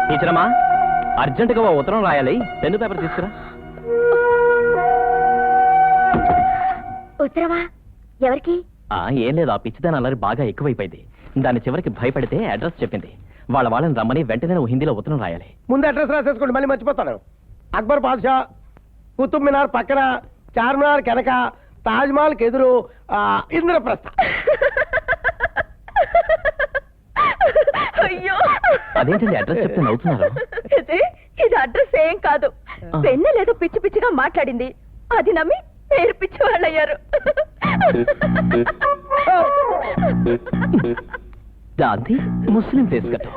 టీచరమ్మా, అర్జెంటుగా ఓ ఉత్తరం రాయాలి, పెన్ను పేపర్ తీసుకురా. ఉత్తరమా? ఎవరికి? ఏం లేదు, ఆ పిచ్చిదాని అల్లరి బాగా ఎక్కువైపోయింది. దాని చివరికి భయపడితే అడ్రస్ చెప్పింది. వాళ్ళని రమ్మని వెంటనే నువ్వు హిందీలో ఉత్తరం రాయాలి. ముందు అడ్రస్ రాసేసుకోండి, మళ్ళీ మర్చిపోతాను. అక్బర్ పాషా, కుతుబ్ మినార్ పక్కన, చార్మినార్ వెనక, తాజ్ మహల్ కి ఎదురు, ఇంద్రప్రస్థ. అయ్యో, అదేంటండి అడ్రస్ చెప్తే నవ్వుతున్నారు? ఇది అడ్రస్ ఏం కాదు. పెన్ను లేదో పిచ్చి పిచ్చిగా మాట్లాడింది, అది నమ్మి పేరు పిచ్చి వాళ్ళయ్యారు. దాంతి ముస్లిం ఫేస్ కట్.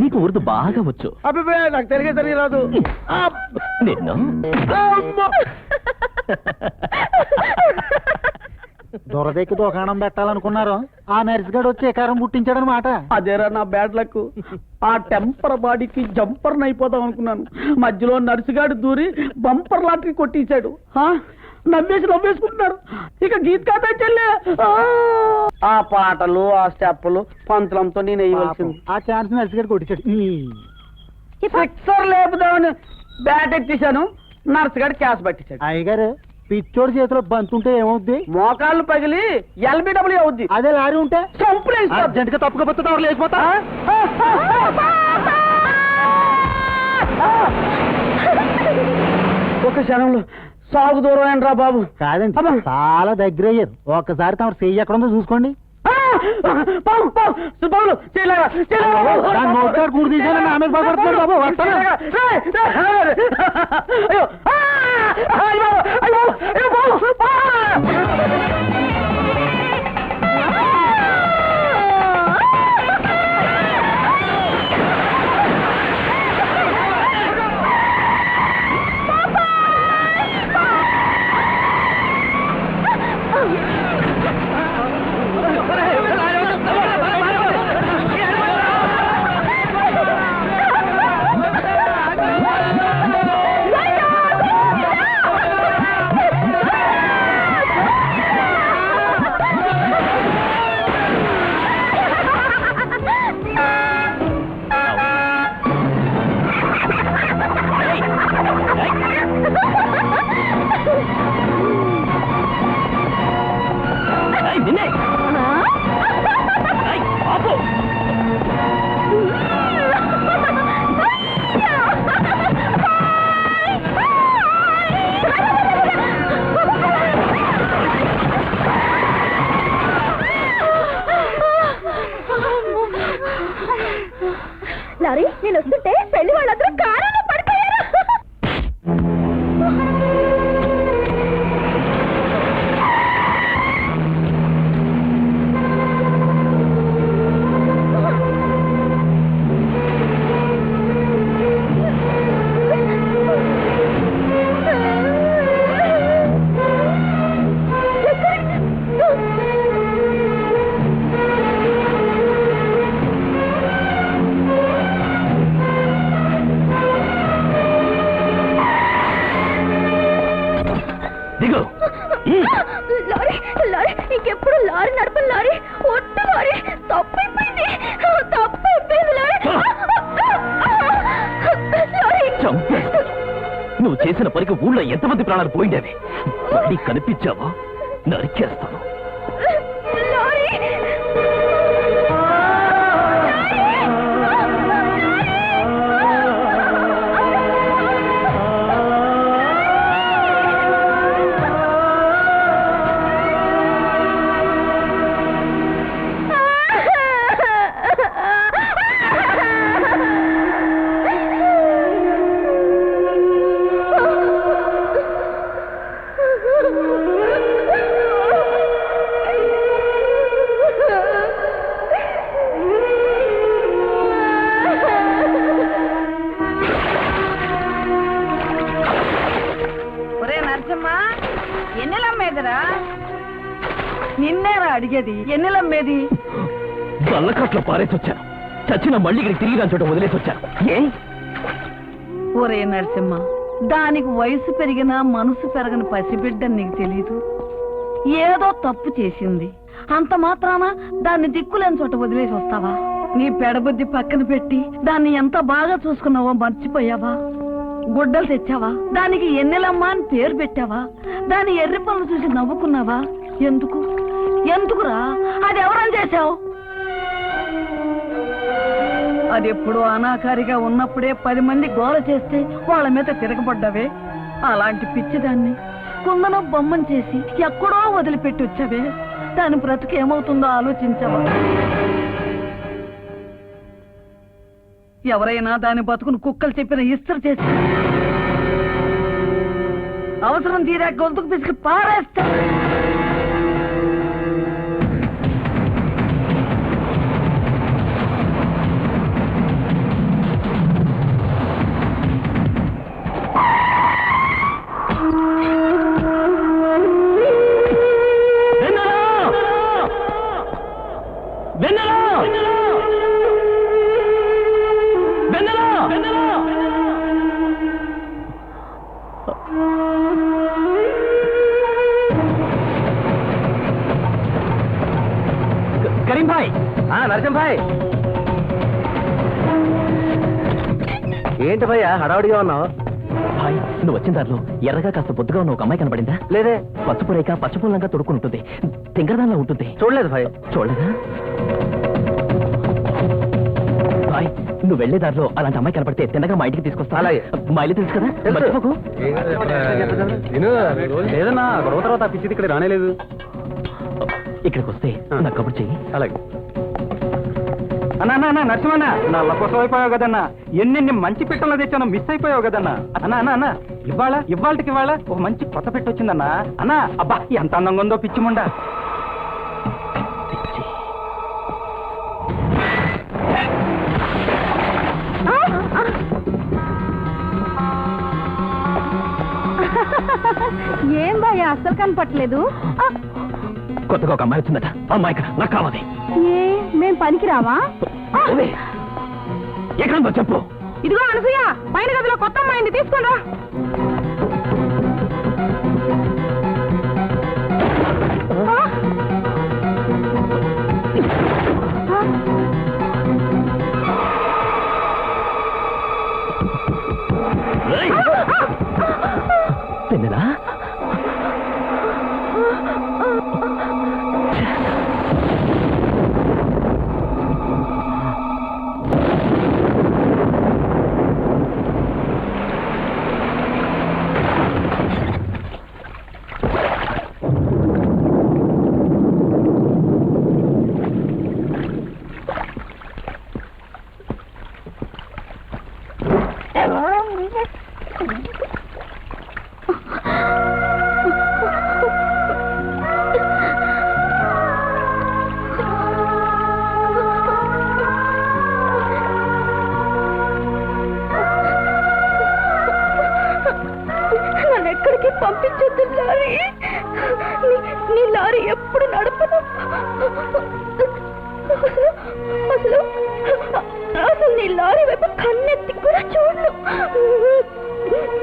నీకు ఉర్దూ బాగా వచ్చు. అబ్బే, నాకు తెలిగే రాదు. నిన్ను దొరదెక్కి దుకాణం పెట్టాలనుకున్నారు, ఆ నర్సుగాడు వచ్చి ఎకారం పుట్టించాడనమాట. అదేరా నా బ్యాడ్ లక్. ఆ టెంపర్ బాడీకి జంపర్ అయిపోదాం అనుకున్నాను, మధ్యలో నర్సుగాడు దూరి బంపర్ లాటరీ కొట్టించాడు. నవ్వేసుకుంటున్నారు. ఇక గీత్ కాదా చెల్లె? ఆ పాటలు, ఆ స్టెప్పులు పంతులంతో నేను వేయవలసింది. ఆ ఛాన్స్ నర్సుగాడు కొట్టించాడు. సిక్సర్ లేపుదామని బ్యాట్ ఎత్తేసాను, నర్సు గారు క్యాష్ పట్టించాడు. అయ్యగారు, పిచ్చోడి చేతిలో బంతుంటే ఏమవుద్ది? మోకాళ్ళు పగిలి ఎల్బిడబ్ల్యూ అవుద్ది. అదే లారీ ఉంటే అర్జెంట్ గా తప్పుకపోతే లేచిపోతా. ఒక క్షణంలో సాగు దూరం ఏంట్రా బాబు. కాదండి, చాలా దగ్గర అయ్యారు. ఒక్కసారి తమ చెయ్యి ఎక్కడ ఉందో చూసుకోండి. కూడి తీసాను, ఆమె బాగుపడుతున్నాడు బాబు. లారీ, నేను వస్తుంటే పెళ్లి వాళ్ళందరూ కారణంలో పడిపోయారు. లారీ, ఇంకెప్పుడు లారీ నడపను లారీ. ఒట్టు లారీ, తప్పైపోయింది లారీ. నువ్వు చేసిన పనికి ఊళ్ళో ఎంతమంది ప్రాణాలు పోయిండేవి. మళ్ళీ కనిపించావా నరికేస్తాను. ఎన్నెలమ్మేదిరా? నిన్నేరా అడిగేది, ఎన్నెలమ్మేది? బల్లకట్లో పారేసి వచ్చాను, చచ్చిన మళ్ళీ ఇక్కడికి తిరిగి దాని చోట వదిలేసి వచ్చాను. ఏ ఒరే నరసింహ, దానికి వయసు పెరిగినా మనసు పెరగని పసిబిడ్డని నీకు తెలీదు. ఏదో తప్పు చేసింది, అంత మాత్రాన దాన్ని దిక్కులేని చోట వదిలేసి వస్తావా? నీ పెడబుద్ధి పక్కన పెట్టి దాన్ని ఎంత బాగా చూసుకున్నావో మర్చిపోయావా? గుడ్డలు తెచ్చావా? దానికి ఎన్నెలమ్మా అని పేరు పెట్టావా? దాని ఎర్రి పనులు చూసి నవ్వుకున్నావా? ఎందుకు? ఎందుకురా? అది ఎవరని చేశావు? అది ఎప్పుడు అనాకారిగా ఉన్నప్పుడే 10 మంది గోల చేస్తే వాళ్ళ మీద తిరగబడ్డావే. అలాంటి పిచ్చిదాన్ని కుందనం బొమ్మను చేసి ఎక్కడో వదిలిపెట్టి వచ్చావే. దాని బ్రతుకు ఏమవుతుందో ఆలోచించవా? ఎవరైనా దాని బతుకును కుక్కలు చెప్పిన ఇస్త్రీ చేసి అవసరం తీరా గొంతుకు పిసికి పారేస్తా. కరీం భాయ్, నరసింహ భాయ్, ఏంటి భయ్యా హడావుడిగా ఉన్నావు? భాయ్, నువ్వు వచ్చిన దారిలో ఎర్రగా కాస్త బొద్దుగా ఉన్న ఒక అమ్మాయి కనబడిందా? లేదే. పసుపు రేఖ పచ్చపూలంగా తొడుక్కుని ఉంటుంది, తింగరదానిలా ఉంటుంది. చూడలేదు భయ్. చూడలేదా? భాయ్, నువ్వు వెళ్లే దారిలో అలాంటి అమ్మాయి కనపడితే తిన్నగా మా ఇంటికి తీసుకొస్తా. అలాగే. మా ఇల్లు తెలుసు కదా, తెలుసు. మర్చిపోకు. లేదన్నా గొడవ తర్వాత పిచ్చిది ఇక్కడ రానేలేదు. ఇక్కడికి వస్తే నాకు కబుర్ చెయ్యి. అలాగే. అన్నా నరసింహన్న, నా లకోసం అయిపోయావు కదన్నా. ఎన్నెన్ని మంచి పెట్టలు తెచ్చానో మిస్ అయిపోయావు కదన్నా. అన్నా ఇవాళకి ఒక మంచి కొత్త పెట్ట వచ్చిందన్నా. అన్నా, అబ్బా ఎంత అందంగా ఉందో పిచ్చిముండా. పిచ్చి. ఏం భయ్యా అస్సలు కనపట్లేదు. కొత్తగా ఒక అమ్మాయి వచ్చిందట. అమ్మాయి ఇక్కడ నాకు కావాలి. ఏ మేం పనికిరావా? ఎక్కడంతో చెప్పు. ఇదిగో అనసూయ, పైన గదిలో కొత్త అమ్మాయిని తీసుకోండా. పెన్నెలా? నన్ను ఎక్కడికి పంపించొద్దు లారీ. నీ లారీ ఎప్పుడు నడపను. అసలు అసలు నీ లారీ వైపు కన్నెత్తి కూడా చూడు.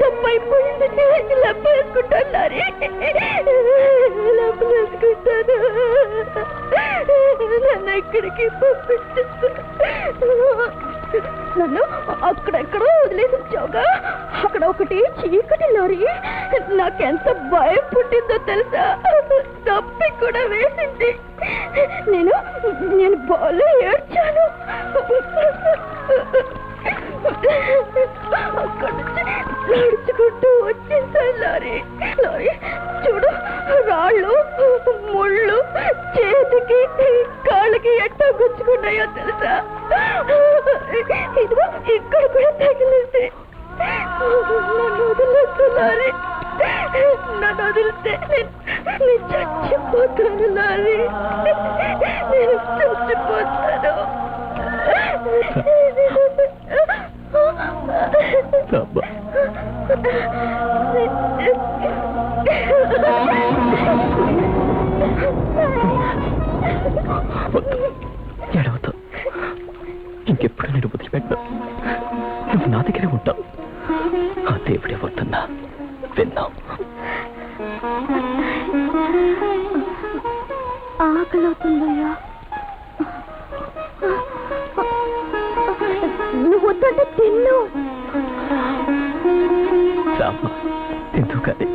తప్పైపోయింది. లెప్పేసుకుంటాను లారీ, లెప్పేసుకుంటాను. నన్ను ఎక్కడికి పంపించొద్దు. నన్ను అక్కడెక్కడో వదిలేసి వచ్చావుగా. అక్కడ ఒకటి చీకటి లారీ. నాకెంత భయం పుట్టిందో తెలుసా? తప్పి కూడా వేసింది. నేను బాగా ఏడ్చాను. అక్కడ నుంచి నడుచుకుంటూ వచ్చింది లారీ. చూడు, రాళ్ళు ముళ్ళు చేతికి కాళ్ళకి ఎట్టా గుచ్చుకున్నాయో తెలుసా? ఇదిగో ఇక్కడ కూడా తగిలింది. నన్ను వదిలేదు లారీ. నన్ను వదిలితే నేను చచ్చిపోతాను లారీ. నేను చచ్చిపోతాను. ఏడవద్దు. ఇంకెప్పుడు నేను వదిలిపెట్టా. నువ్వు నా దగ్గరే ఉంటావు. ఆ దేవుడే వద్దన్నా విన్నావు. ఆకలి అవుతుందయ్యా. వద్దంటే తిన్ను రామ్మ ఎందుకని